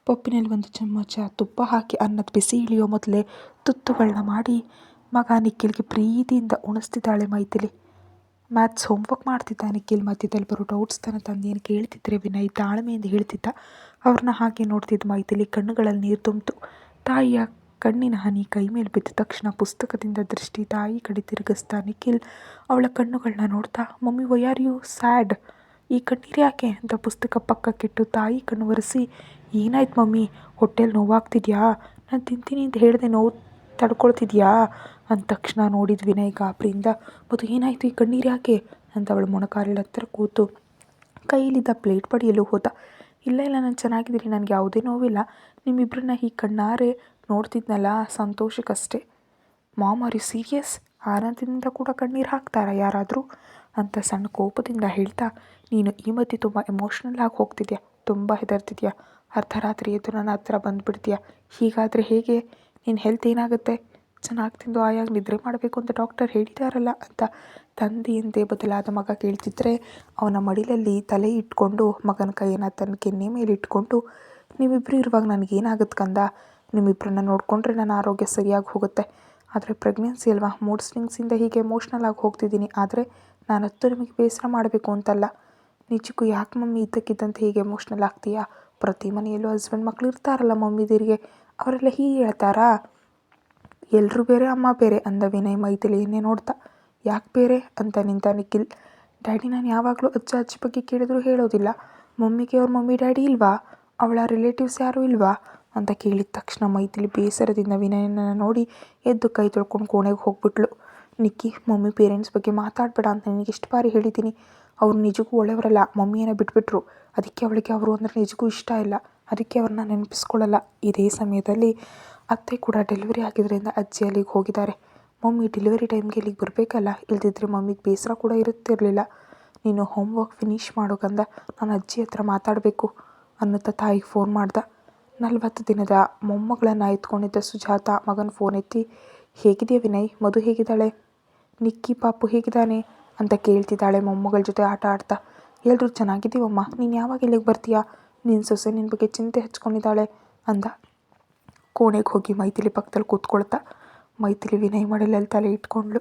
Speaker 1: ಪಪ್ಪಿನಲ್ಲಿ ಒಂದು ಚಮಚ ತುಪ್ಪ ಹಾಕಿ ಅನ್ನದ ಬಿಸಿ ಇಳಿಯೋ ಮೊದಲೇ ತುತ್ತುಗಳನ್ನ ಮಾಡಿ ಮಗ ನಿಖಿಲ್ಗೆ ಪ್ರೀತಿಯಿಂದ ಉಣಿಸ್ತಿದ್ದಾಳೆ ಮೈಥಿಲಿ. ಮ್ಯಾಥ್ಸ್ ಹೋಮ್ವರ್ಕ್ ಮಾಡ್ತಿದ್ದ ನಿಖಿಲ್. ಮಧ್ಯದಲ್ಲಿ ಬರೋ ಡೌಟ್ಸ್ ತನ್ನ ತಂದೆಯನ್ನು ಕೇಳ್ತಿದ್ರೆ ವಿನಯ್ ತಾಳ್ಮೆಯಿಂದ ಹೇಳ್ತಿದ್ದ. ಅವ್ರನ್ನ ಹಾಗೆ ನೋಡ್ತಿದ್ದ ಮೈಥಿಲಿ ಕಣ್ಣುಗಳಲ್ಲಿ ನೀರು ತುಂಬಿತು. ತಾಯಿಯ ಕಣ್ಣಿನ ಹನಿ ಕೈ ಮೇಲೆ ಬಿದ್ದ ತಕ್ಷಣ ಪುಸ್ತಕದಿಂದ ದೃಷ್ಟಿ ತಾಯಿ ಕಡೆ ತಿರುಗಿಸ್ತಾ ನಿಖಿಲ್ ಅವಳ ಕಣ್ಣುಗಳನ್ನ ನೋಡ್ತಾ, mummy why are you sad? ಈ ಕಣ್ಣೀರು ಯಾಕೆ ಅಂತ ಪುಸ್ತಕ ಪಕ್ಕಕ್ಕಿಟ್ಟು ತಾಯಿ ಕಣ್ಣು ಒರೆಸಿ, ಏನಾಯ್ತು ಮಮ್ಮಿ, ಹೊಟ್ಟೆಲಿ ನೋವಾಗ್ತಿದ್ಯಾ? ನಾನು ತಿಂತೀನಿ ಅಂತ ಹೇಳಿದೆ, ನೋವು ತಡ್ಕೊಳ್ತಿದ್ಯಾ ಅಂದ ತಕ್ಷಣ ನೋಡಿದ ವಿನಯ್ ಗಾಬರಿಯಿಂದ, ಮತ್ತು ಏನಾಯಿತು, ಈ ಕಣ್ಣೀರು ಯಾಕೆ ಅಂತ ಅವಳು ಮೊಣಕಾಲಿನ ಹತ್ತಿರ ಕೂತು ಕೈಯಲ್ಲಿದ್ದ ಪ್ಲೇಟ್ ಪಡೆಯಲು ಹೋದ. ಇಲ್ಲ ನಾನು ಚೆನ್ನಾಗಿದ್ದೀನಿ, ನನಗೆ ಯಾವುದೇ ನೋವಿಲ್ಲ. ನಿಮ್ಮಿಬ್ಬರನ್ನ ಈ ಕಣ್ಣಾರೆ ನೋಡ್ತಿದ್ನಲ್ಲ, ಸಂತೋಷಕ್ಕಷ್ಟೇ. Mom are you serious? ಆನಂದದಿಂದ ಕೂಡ ಕಣ್ಣೀರು ಹಾಕ್ತಾರಾ ಯಾರಾದರೂ ಅಂತ ಸಣ್ಣ ಕೋಪದಿಂದ ಹೇಳ್ತಾ, ನೀನು ಈ ಮಧ್ಯೆ ತುಂಬ ಎಮೋಷ್ನಲ್ ಆಗಿ ಹೋಗ್ತಿದ್ಯಾ, ತುಂಬ ಹೆದರ್ತಿದ್ಯಾ, ಅರ್ಧ ರಾತ್ರಿ ಎದ್ದು ನನ್ನ ಹತ್ರ ಬಂದುಬಿಡ್ತೀಯಾ. ಹೀಗಾದರೆ ಹೇಗೆ? ನಿನ್ನ ಹೆಲ್ತ್ ಏನಾಗುತ್ತೆ? ಚೆನ್ನಾಗಿ ತಿಂದು ಆಯಾಗಿ ನಿದ್ರೆ ಮಾಡಬೇಕು ಅಂತ ಡಾಕ್ಟರ್ ಹೇಳಿದಾರಲ್ಲ ಅಂತ ತಂದೆಯಂತೆ ಬದಲಾದ ಮಗ ಕೇಳ್ತಿದ್ರೆ, ಅವನ ಮಡಿಲಲ್ಲಿ ತಲೆ ಇಟ್ಕೊಂಡು ಮಗನ ಕೈಯನ್ನು ತನ್ನ ಕೆನ್ನೆ ಮೇಲೆ ಇಟ್ಕೊಂಡು, ನೀವಿಬ್ಬರು ಇರುವಾಗ ನನಗೇನಾಗುತ್ತೆ ಕಂದ? ನಿಮ್ಮಿಬ್ಬರನ್ನ ನೋಡಿಕೊಂಡ್ರೆ ನನ್ನ ಆರೋಗ್ಯ ಸರಿಯಾಗಿ ಹೋಗುತ್ತೆ. ಆದರೆ ಪ್ರೆಗ್ನೆನ್ಸಿ ಅಲ್ವಾ, ಮೂಡ್ ಸ್ವಿಂಗ್ಸಿಂದ ಹೀಗೆ ಎಮೋಷ್ನಲ್ ಆಗಿ ಹೋಗ್ತಿದ್ದೀನಿ. ಆದರೆ ನಾನಂತೂ ನಿಮಗೆ ಬೇಸರ ಮಾಡಬೇಕು ಅಂತಲ್ಲ. ನಿಜಕ್ಕೂ ಯಾಕೆ ಮಮ್ಮಿ ಇದ್ದಕ್ಕಿದ್ದಂತೆ ಹೀಗೆ ಎಮೋಷ್ನಲ್ ಆಗ್ತೀಯಾ? ಪ್ರತಿ ಮನೆಯಲ್ಲೂ ಹಸ್ಬೆಂಡ್ ಮಕ್ಕಳು ಇರ್ತಾರಲ್ಲ ಮಮ್ಮಿದಿರಿಗೆ, ಅವರೆಲ್ಲ ಹೀಗೆ ಹೇಳ್ತಾರಾ? ಎಲ್ಲರೂ ಬೇರೆ ಅಮ್ಮ ಬೇರೆ ಅಂದ ವಿನಯ್ ಮೈಥಿಲಿಯನ್ನೇ ನೋಡ್ತಾ. ಯಾಕೆ ಬೇರೆ ಅಂತ ನಿಂತ ನಿಖಿಲ್. ಡ್ಯಾಡಿ ನಾನು ಯಾವಾಗಲೂ ಅಜ್ಜ ಅಜ್ಜಿ ಬಗ್ಗೆ ಕೇಳಿದ್ರು ಹೇಳೋದಿಲ್ಲ. ಮಮ್ಮಿಗೆ ಅವ್ರ ಮಮ್ಮಿ ಡ್ಯಾಡಿ ಇಲ್ವಾ? ಅವಳ ರಿಲೇಟಿವ್ಸ್ ಯಾರೂ ಇಲ್ವಾ ಅಂತ ಕೇಳಿದ ತಕ್ಷಣ ಮೈಥಿಲಿ ಬೇಸರದಿಂದ ವಿನಯನ ನೋಡಿ ಎದ್ದು ಕೈ ತೊಳ್ಕೊಂಡು ಕೋಣೆಗೆ ಹೋಗ್ಬಿಟ್ಲು. ನಿಕ್ಕಿ, ಮಮ್ಮಿ ಪೇರೆಂಟ್ಸ್ ಬಗ್ಗೆ ಮಾತಾಡಬೇಡ ಅಂತ ನನಗೆ ಎಷ್ಟು ಬಾರಿ ಹೇಳಿದ್ದೀನಿ. ಅವ್ರು ನಿಜಕ್ಕೂ ಒಳ್ಳೆಯವರಲ್ಲ, ಮಮ್ಮಿಯನ್ನು ಬಿಟ್ಬಿಟ್ರು. ಅದಕ್ಕೆ ಅವಳಿಗೆ ಅವರು ಅಂದರೆ ನಿಜಕ್ಕೂ ಇಷ್ಟ ಇಲ್ಲ. ಅದಕ್ಕೆ ಅವ್ರನ್ನ ನೆನಪಿಸ್ಕೊಳ್ಳಲ್ಲ. ಇದೇ ಸಮಯದಲ್ಲಿ ಅತ್ತೆ ಕೂಡ ಡೆಲಿವರಿ ಆಗಿದ್ದರಿಂದ ಅಜ್ಜಿ ಅಲ್ಲಿಗೆ ಹೋಗಿದ್ದಾರೆ. ಮಮ್ಮಿ ಡೆಲಿವರಿ ಟೈಮ್ಗೆ ಇಲ್ಲಿಗೆ ಬರಬೇಕಲ್ಲ, ಇಲ್ದಿದ್ರೆ ಮಮ್ಮಿಗೆ ಬೇಸರ ಕೂಡ ಇರುತ್ತಿರಲಿಲ್ಲ. ನೀನು ಹೋಮ್ವರ್ಕ್ ಫಿನಿಷ್ ಮಾಡು ಕಂದ, ನಾನು ಅಜ್ಜಿ ಹತ್ರ ಮಾತಾಡಬೇಕು ಅನ್ನುತ್ತಾ ತಾಯಿಗೆ ಫೋನ್ ಮಾಡ್ದ. 40 ದಿನದ ಮೊಮ್ಮಗಳನ್ನು ಎತ್ಕೊಂಡಿದ್ದ ಸುಜಾತ ಮಗನ ಫೋನ್ ಎತ್ತಿ, ಹೇಗಿದೆಯಾ ವಿನಯ್, ಮಧು ಹೇಗಿದ್ದಾಳೆ, ನಿಕ್ಕಿ ಪಾಪು ಹೇಗಿದ್ದಾನೆ ಅಂತ ಕೇಳ್ತಿದ್ದಾಳೆ ಮೊಮ್ಮಗಳ ಜೊತೆ ಆಟ ಆಡ್ತಾ. ಎಲ್ಲರೂ ಚೆನ್ನಾಗಿದ್ದೀವಮ್ಮ, ನೀನು ಯಾವಾಗ ಇಲ್ಲಿಗೆ ಬರ್ತೀಯಾ, ನಿನ್ನ ಸೊಸೆ ನಿನ್ನ ಬಗ್ಗೆ ಚಿಂತೆ ಹಚ್ಕೊಂಡಿದ್ದಾಳೆ ಅಂದ. ಕೋಣೆಗೆ ಹೋಗಿ ಮೈಥಿಲಿ ಪಕ್ಕದಲ್ಲಿ ಕೂತ್ಕೊಳ್ತಾ ಮೈಥಿಲಿ ವಿನಯ್ ಮಡಲಲ್ಲಿ ತಲೆ ಇಟ್ಕೊಂಡ್ಳು.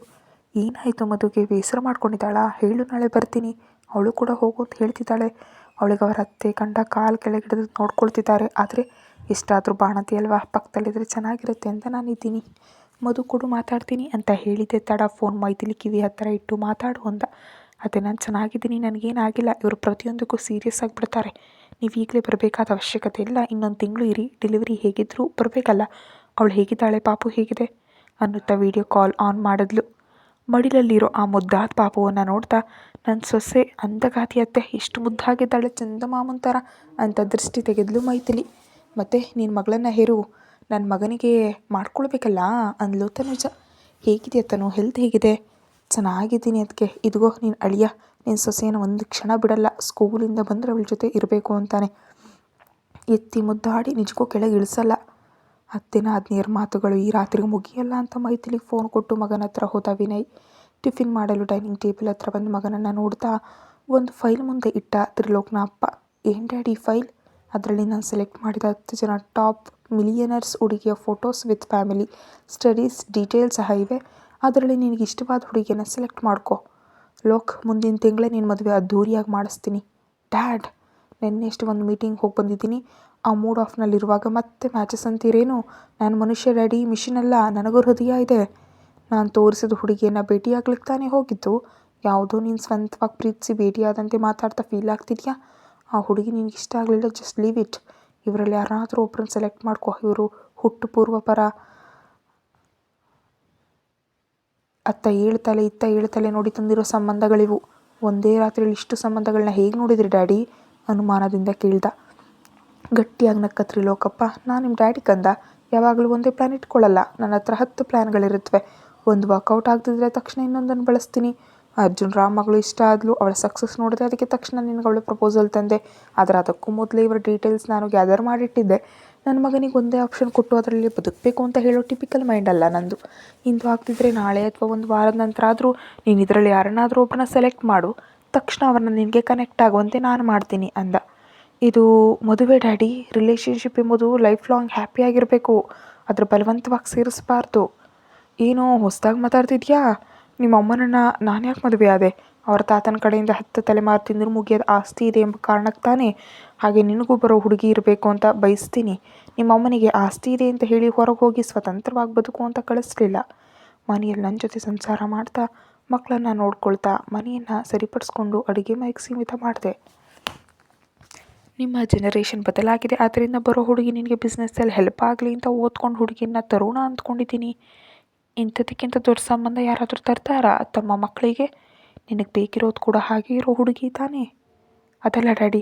Speaker 1: ಏನಾಯಿತು ಮಧುಗೆ, ಬೇಸರ ಮಾಡ್ಕೊಂಡಿದ್ದಾಳಾ, ಹೇಳು ನಾಳೆ ಬರ್ತೀನಿ, ಅವಳು ಕೂಡ ಹೋಗು ಅಂತ ಹೇಳ್ತಿದ್ದಾಳೆ. ಅವಳಿಗೆ ಅವರ ಅತ್ತೆ ಕಂಡ ಕಾಲು ಕೆಳಗಿಡಿದು ನೋಡ್ಕೊಳ್ತಿದ್ದಾರೆ. ಆದರೆ ಎಷ್ಟಾದರೂ ಬಾಣತಿ ಅಲ್ವಾ, ಪಕ್ಕದಲ್ಲಿದ್ದರೆ ಚೆನ್ನಾಗಿರುತ್ತೆ ಅಂತ ನಾನಿದ್ದೀನಿ. ಮಧು ಕೊಡು ಮಾತಾಡ್ತೀನಿ ಅಂತ ಹೇಳಿದೆ ತಡ ಫೋನ್ ಮೈಥಿಲಿ ಕಿವಿ ಹತ್ತಿರ ಇಟ್ಟು ಮಾತಾಡು ಅಂದ. ಅದೇ ನಾನು ಚೆನ್ನಾಗಿದ್ದೀನಿ, ನನಗೇನಾಗಿಲ್ಲ, ಇವರು ಪ್ರತಿಯೊಂದಕ್ಕೂ ಸೀರಿಯಸ್ ಆಗಿಬಿಡ್ತಾರೆ. ನೀವು ಈಗಲೇ ಬರಬೇಕಾದ ಅವಶ್ಯಕತೆ ಇಲ್ಲ, ಇನ್ನೊಂದು ತಿಂಗಳು ಇರಿ, ಡೆಲಿವರಿ ಹೇಗಿದ್ದರೂ ಬರಬೇಕಲ್ಲ. ಅವಳು ಹೇಗಿದ್ದಾಳೆ, ಪಾಪು ಹೇಗಿದೆ ಅನ್ನುತ್ತಾ ವಿಡಿಯೋ ಕಾಲ್ ಆನ್ ಮಾಡಿದ್ಲು. ಮಡಿಲಲ್ಲಿರೋ ಆ ಮುದ್ದಾದ ಪಾಪುವನ್ನು ನೋಡ್ತಾ, ನನ್ನ ಸೊಸೆ ಅಂದಗಾತಿ ಅತ್ತೆ, ಎಷ್ಟು ಮುದ್ದಾಗಿದ್ದಾಳೆ, ಚಂದಮಾಮನ ಥರ ಅಂತ ದೃಷ್ಟಿ ತೆಗೆದ್ಲು ಮೈಥಿಲಿ. ಮತ್ತು ನಿನ್ನ ಮಗಳನ್ನು ಹೆರು, ನನ್ನ ಮಗನಿಗೆ ಮಾಡ್ಕೊಳ್ಬೇಕಲ್ಲ ಅಂದ್ಲು ತನುಜ. ಹೇಗಿದೆಯಾ ತನು, ಹೆಲ್ತ್ ಹೇಗಿದೆ? ಚೆನ್ನಾಗಿದ್ದೀನಿ ಅದಕ್ಕೆ. ಇದಿಗೋ ನೀನು ಅಳಿಯ, ನಿನ್ನ ಸೊಸೆಯನ್ನು ಒಂದು ಕ್ಷಣ ಬಿಡಲ್ಲ, ಸ್ಕೂಲಿಂದ ಬಂದರೆ ಅವಳ ಜೊತೆ ಇರಬೇಕು ಅಂತಾನೆ. ಎತ್ತಿ ಮುದ್ದಾಡಿ ನಿಜಕ್ಕೂ ಕೆಳಗೆ ಇಳಿಸಲ್ಲ. ಅತ್ತೆನ ಆಜ್ಞೆಯರ ಮಾತುಗಳು ಈ ರಾತ್ರಿಗೆ ಮುಗಿಯಲ್ಲ ಅಂತ ಮೈಥಿಲಿಗೆ ಫೋನ್ ಕೊಟ್ಟು ಮಗನ ಹತ್ರ ಹೋದ ವಿನಯ್. ಟಿಫಿನ್ ಮಾಡಲು ಡೈನಿಂಗ್ ಟೇಬಲ್ ಹತ್ರ ಬಂದು ಮಗನನ್ನು ನೋಡ್ತಾ ಒಂದು ಫೈಲ್ ಮುಂದೆ ಇಟ್ಟ ತ್ರಿಲೋಕ್ನ ಅಪ್ಪ. ಏನು ಡ್ಯಾಡಿ ಫೈಲ್? ಅದರಲ್ಲಿ ನಾನು ಸೆಲೆಕ್ಟ್ ಮಾಡಿದ 10 ಜನ ಟಾಪ್ ಮಿಲಿಯನರ್ಸ್ ಹುಡುಗಿಯ photos with family studies details ಸಹ ಇವೆ. ಅದರಲ್ಲಿ ನಿನಗೆ ಇಷ್ಟವಾದ ಹುಡುಗಿಯನ್ನು ಸೆಲೆಕ್ಟ್ ಮಾಡ್ಕೊ. ಲೋಕ್, ಮುಂದಿನ ತಿಂಗಳೇ ನಿನ್ನ ಮದುವೆ ಅದ್ಧೂರಿಯಾಗಿ ಮಾಡಿಸ್ತೀನಿ. ಡ್ಯಾಡ್, ನೆನ್ನೆಷ್ಟು ಒಂದು ಮೀಟಿಂಗ್ ಹೋಗಿ ಬಂದಿದ್ದೀನಿ, ಆ ಮೂಡ್ ಆಫ್ನಲ್ಲಿರುವಾಗ ಮತ್ತೆ ಮ್ಯಾಚಸ್ ಅಂತೀರೇನು? ನಾನು ಮನುಷ್ಯ ಡ್ಯಾಡಿ, ಮಿಷಿನ್ ಅಲ್ಲ, ನನಗೂ ಹೃದಯ ಇದೆ. ನಾನು ತೋರಿಸಿದ ಹುಡುಗಿಯನ್ನು ಭೇಟಿಯಾಗ್ಲಿಕ್ಕೆ ತಾನೇ ಹೋಗಿದ್ದು, ಯಾವುದೋ ನೀನು ಸ್ವಂತವಾಗಿ ಪ್ರೀತಿಸಿ ಭೇಟಿಯಾದಂತೆ ಮಾತಾಡ್ತಾ ಫೀಲ್ ಆಗ್ತಿದ್ಯಾ? ಆ ಹುಡುಗಿ ನಿನಗೆ ಇಷ್ಟ ಆಗಲಿಲ್ಲ, ಜಸ್ಟ್ ಲೀವ್ ಇಟ್. ಇವರಲ್ಲಿ ಯಾರಾದರೂ ಒಬ್ಬರನ್ನ ಸೆಲೆಕ್ಟ್ ಮಾಡ್ಕೊ. ಇವರು ಹುಟ್ಟು ಪೂರ್ವಪರ. ಅತ್ತ ಏಳ್ತಲೆ ಇತ್ತ ಏಳ್ತಲೆ ನೋಡಿ ತಂದಿರೋ ಸಂಬಂಧಗಳಿವು. ಒಂದೇ ರಾತ್ರಿಯಲ್ಲಿ ಇಷ್ಟು ಸಂಬಂಧಗಳನ್ನ ಹೇಗೆ ನೋಡಿದ್ರಿ ಡ್ಯಾಡಿ ಅನುಮಾನದಿಂದ ಕೇಳ್ದ. ಗಟ್ಟಿಯಾಗಿ ನಕ್ಕ ತ್ರಿಲೋಕಪ್ಪ. ನಾನು ನಿಮ್ಮ ಡ್ಯಾಡಿ ಕಂದ, ಯಾವಾಗಲೂ ಒಂದೇ ಪ್ಲ್ಯಾನ್ ಇಟ್ಕೊಳ್ಳಲ್ಲ, ನನ್ನ ಹತ್ರ 10 ಪ್ಲ್ಯಾನ್ಗಳಿರುತ್ತವೆ. ಒಂದು ವರ್ಕೌಟ್ ಆಗ್ತಿದ್ರೆ ತಕ್ಷಣ ಇನ್ನೊಂದನ್ನು ಬಳಸ್ತೀನಿ. ಅರ್ಜುನ್ ರಾಮ್ ಮಗಳು ಇಷ್ಟ ಆದಳು, ಅವಳ ಸಕ್ಸಸ್ ನೋಡಿದೆ, ಅದಕ್ಕೆ ತಕ್ಷಣ ನಿನಗೆ ಅವಳು ಪ್ರಪೋಸಲ್ ತಂದೆ. ಆದರೆ ಅದಕ್ಕೂ ಮೊದಲೇ ಇವರ ಡೀಟೇಲ್ಸ್ ನಾನು ಗ್ಯಾದರ್ ಮಾಡಿಟ್ಟಿದ್ದೆ. ನನ್ನ ಮಗನಿಗೆ ಒಂದೇ ಆಪ್ಷನ್ ಕೊಟ್ಟು ಅದರಲ್ಲಿ ಬದುಕಬೇಕು ಅಂತ ಹೇಳೋ ಟಿಪಿಕಲ್ ಮೈಂಡ್ ಅಲ್ಲ ನಂದು. ಇಂದು ಆಗ್ತಿದ್ರೆ ನಾಳೆ ಅಥವಾ ಒಂದು ವಾರದ ನಂತರ ಆದರೂ ನೀನು ಇದರಲ್ಲಿ ಯಾರನ್ನಾದರೂ ಒಬ್ಬರನ್ನ ಸೆಲೆಕ್ಟ್ ಮಾಡು, ತಕ್ಷಣ ಅವ್ರನ್ನ ನಿನಗೆ ಕನೆಕ್ಟ್ ಆಗುವಂತೆ ನಾನು ಮಾಡ್ತೀನಿ ಅಂದ. ಇದು ಮದುವೆ ಡ್ಯಾಡಿ, ರಿಲೇಷನ್ಶಿಪ್ ಎಂಬುದು ಲೈಫ್ ಲಾಂಗ್ ಹ್ಯಾಪಿಯಾಗಿರಬೇಕು, ಅದ್ರ ಬಲವಂತವಾಗಿ ಸೇರಿಸಬಾರ್ದು. ಏನೋ ಹೊಸದಾಗಿ ಮಾತಾಡ್ತಿದ್ಯಾ? ನಿಮ್ಮ ಅಮ್ಮನನ್ನು ನಾನು ಯಾಕೆ ಮದುವೆ ಆದೆ? ಅವರ ತಾತನ ಕಡೆಯಿಂದ 10 ತಲೆಮಾರು ತಿಂದರೂ ಮುಗಿಯೋದು ಆಸ್ತಿ ಇದೆ ಎಂಬ ಕಾರಣಕ್ಕೆ ತಾನೇ. ಹಾಗೆ ನಿನಗೂ ಬರೋ ಹುಡುಗಿ ಇರಬೇಕು ಅಂತ ಬಯಸ್ತೀನಿ. ನಿಮ್ಮ ಅಮ್ಮನಿಗೆ ಆಸ್ತಿ ಇದೆ ಅಂತ ಹೇಳಿ ಹೊರಗೆ ಹೋಗಿ ಸ್ವತಂತ್ರವಾಗಿ ಬದುಕು ಅಂತ ಕಳಿಸ್ಲಿಲ್ಲ. ಮನೆಯಲ್ಲಿ ನನ್ನ ಜೊತೆ ಸಂಸಾರ ಮಾಡ್ತಾ, ಮಕ್ಕಳನ್ನು ನೋಡ್ಕೊಳ್ತಾ, ಮನೆಯನ್ನು ಸರಿಪಡಿಸ್ಕೊಂಡು ಅಡುಗೆ ಮನೆಗೆ ಸೀಮಿತ ಮಾಡಿದೆ. ನಿಮ್ಮ ಜನರೇಷನ್ ಬದಲಾಗಿದೆ, ಆದ್ದರಿಂದ ಬರೋ ಹುಡುಗಿ ನಿನಗೆ ಬಿಸ್ನೆಸ್ಸಲ್ಲಿ ಹೆಲ್ಪ್ ಆಗಲಿ ಅಂತ ಓದ್ಕೊಂಡು ಹುಡುಗಿನ ತರೋಣ ಅಂದ್ಕೊಂಡಿದ್ದೀನಿ. ಇಂಥದಕ್ಕಿಂತ ದೊಡ್ಡ ಸಂಬಂಧ ಯಾರಾದರೂ ತರ್ತಾರಾ ತಮ್ಮ ಮಕ್ಕಳಿಗೆ? ನಿನಗೆ ಬೇಕಿರೋದು ಕೂಡ ಹಾಗೆ ಇರೋ ಹುಡುಗಿ ತಾನೇ? ಅದಲ್ಲ ಡ್ಯಾಡಿ.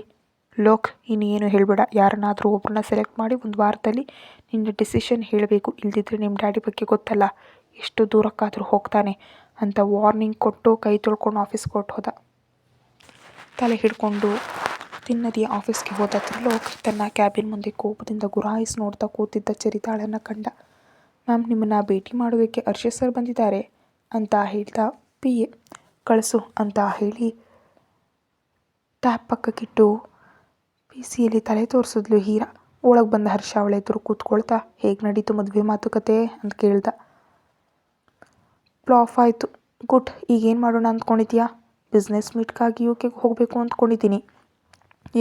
Speaker 1: ಲೋಕ್, ಇನ್ನೇನು ಹೇಳಬೇಡ, ಯಾರನ್ನಾದರೂ ಒಬ್ಬರನ್ನ ಸೆಲೆಕ್ಟ್ ಮಾಡಿ ಒಂದು ವಾರದಲ್ಲಿ ನಿನ್ನ ಡಿಸಿಷನ್ ಹೇಳಬೇಕು, ಇಲ್ದಿದ್ರೆ ನಿಮ್ಮ ಡ್ಯಾಡಿ ಬಗ್ಗೆ ಗೊತ್ತಲ್ಲ, ಎಷ್ಟು ದೂರಕ್ಕಾದರೂ ಹೋಗ್ತಾನೆ ಅಂತ ವಾರ್ನಿಂಗ್ ಕೊಟ್ಟು ಕೈ ತೊಳ್ಕೊಂಡು ಆಫೀಸ್ಗೆ ಹೊರಟೋದ. ತಲೆ ಹಿಡ್ಕೊಂಡು ತಿನ್ನದಿಯ ಆಫೀಸ್ಗೆ ಹೋದ ತ್ರಿಲೋಕ್ ತನ್ನ ಕ್ಯಾಬಿನ್ ಮುಂದೆ ಕೋಪದಿಂದ ಗುರಾಯಿಸಿ ನೋಡ್ತಾ ಕೂತಿದ್ದ ಚರಿತಾಳನ್ನು ಕಂಡ. ಮ್ಯಾಮ್, ನಿಮ್ಮನ್ನು ಭೇಟಿ ಮಾಡೋದಕ್ಕೆ ಹರ್ಷ ಸರ್ ಬಂದಿದ್ದಾರೆ ಅಂತ ಹೇಳ್ದ PA. ಕಳಿಸು ಅಂತ ಹೇಳಿ ಟ್ಯಾಬ್ ಪಕ್ಕಕ್ಕಿಟ್ಟು PCಯಲ್ಲಿ ತಲೆ ತೋರಿಸಿದ್ಲು ಹೀರಾ. ಒಳಗೆ ಬಂದ ಹರ್ಷ ಅವಳ ಎದುರು ಕೂತ್ಕೊಳ್ತಾ, ಹೇಗೆ ನಡೀತು ಮದುವೆ ಮಾತುಕತೆ ಅಂತ ಕೇಳ್ದ. ಫ್ಲಾಪ್ ಆಯಿತು. ಗುಡ್, ಈಗೇನು ಮಾಡೋಣ ಅಂದ್ಕೊಂಡಿದ್ಯಾ? ಬಿಸ್ನೆಸ್ ಮೀಟ್ಗಾಗಿ UKಗೆ ಹೋಗಬೇಕು ಅಂದ್ಕೊಂಡಿದ್ದೀನಿ.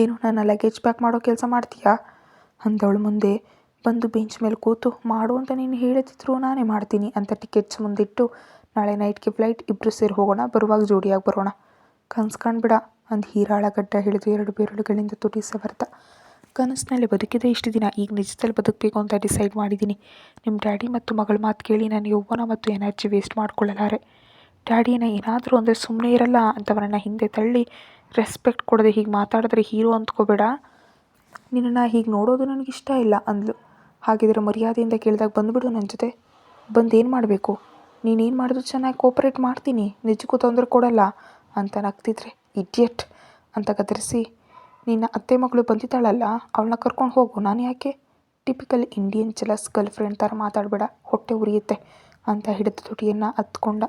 Speaker 1: ಏನು, ನನ್ನ ಲಗೇಜ್ ಪ್ಯಾಕ್ ಮಾಡೋ ಕೆಲಸ ಮಾಡ್ತೀಯಾ ಅಂದವಳು ಮುಂದೆ ಬಂದು ಬೆಂಚ್ ಮೇಲೆ ಕೂತು. ಮಾಡು ಅಂತ ನೀನು ಹೇಳಿದ್ರು ನಾನೇ ಮಾಡ್ತೀನಿ ಅಂತ ಟಿಕೆಟ್ಸ್ ಮುಂದಿಟ್ಟು, ನಾಳೆ ನೈಟ್ಗೆ ಫ್ಲೈಟ್, ಇಬ್ಬರು ಸೇರಿ ಹೋಗೋಣ, ಬರುವಾಗ ಜೋಡಿಯಾಗಿ ಬರೋಣ. ಕನ್ಸ್ಕೊಂಡ್ಬಿಡ ಅಂದು ಹೀರಾಳ ಗಡ್ಡ ಹಿಡಿದು 2 ಬೆರಳುಗಳಿಂದ ತುಟಿ ಸವರ್ದ. ಕನಸಿನಲ್ಲಿ ಬದುಕಿದೆ ಇಷ್ಟು ದಿನ, ಈಗ ನಿಜದಲ್ಲಿ ಬದುಕಬೇಕು ಅಂತ ಡಿಸೈಡ್ ಮಾಡಿದ್ದೀನಿ. ನಿಮ್ಮ ಡ್ಯಾಡಿ ಮತ್ತು ಮಗಳ ಮಾತು ಕೇಳಿ ನಾನು ಯೌವನ ಮತ್ತು ಎನರ್ಜಿ ವೇಸ್ಟ್ ಮಾಡ್ಕೊಳ್ಳಲಾರೆ. ಡ್ಯಾಡಿನ ಏನಾದರೂ ಅಂದರೆ ಸುಮ್ಮನೆ ಇರಲ್ಲ ಅಂತವರನ್ನು ಹಿಂದೆ ತಳ್ಳಿ ರೆಸ್ಪೆಕ್ಟ್ ಕೊಡದೆ ಹೀಗೆ ಮಾತಾಡಿದ್ರೆ ಹೀರೋ ಅಂದ್ಕೋಬೇಡ. ನಿನ್ನನ್ನು ಹೀಗೆ ನೋಡೋದು ನನಗಿಷ್ಟ ಇಲ್ಲ ಅಂದ್ಲು. ಹಾಗಿದ್ರೆ ಮರ್ಯಾದೆಯಿಂದ ಕೇಳಿದಾಗ ಬಂದುಬಿಡು ನನ್ನ ಜೊತೆ. ಬಂದು ಏನು ಮಾಡಬೇಕು? ನೀನೇನು ಮಾಡಿದ್ರು ಚೆನ್ನಾಗಿ ಕೋಪರೇಟ್ ಮಾಡ್ತೀನಿ, ನಿಜಕ್ಕೂ ತೊಂದರೆ ಕೊಡಲ್ಲ ಅಂತ ನಗ್ತಿದ್ರೆ ಇಡಿಯಟ್ ಅಂತ ಗದರಿಸಿ, ನಿನ್ನ ಅತ್ತೆ ಮಗಳು ಬಂದಿದ್ದಾಳಲ್ಲ, ಅವಳನ್ನ ಕರ್ಕೊಂಡು ಹೋಗು, ನಾನು ಯಾಕೆ? Typical Indian jealous girl friend ಥರ ಮಾತಾಡಬೇಡ, ಹೊಟ್ಟೆ ಉರಿಯುತ್ತೆ ಅಂತ ಹಿಡಿದ ತುಟಿಯನ್ನು ಹತ್ಕೊಂಡ.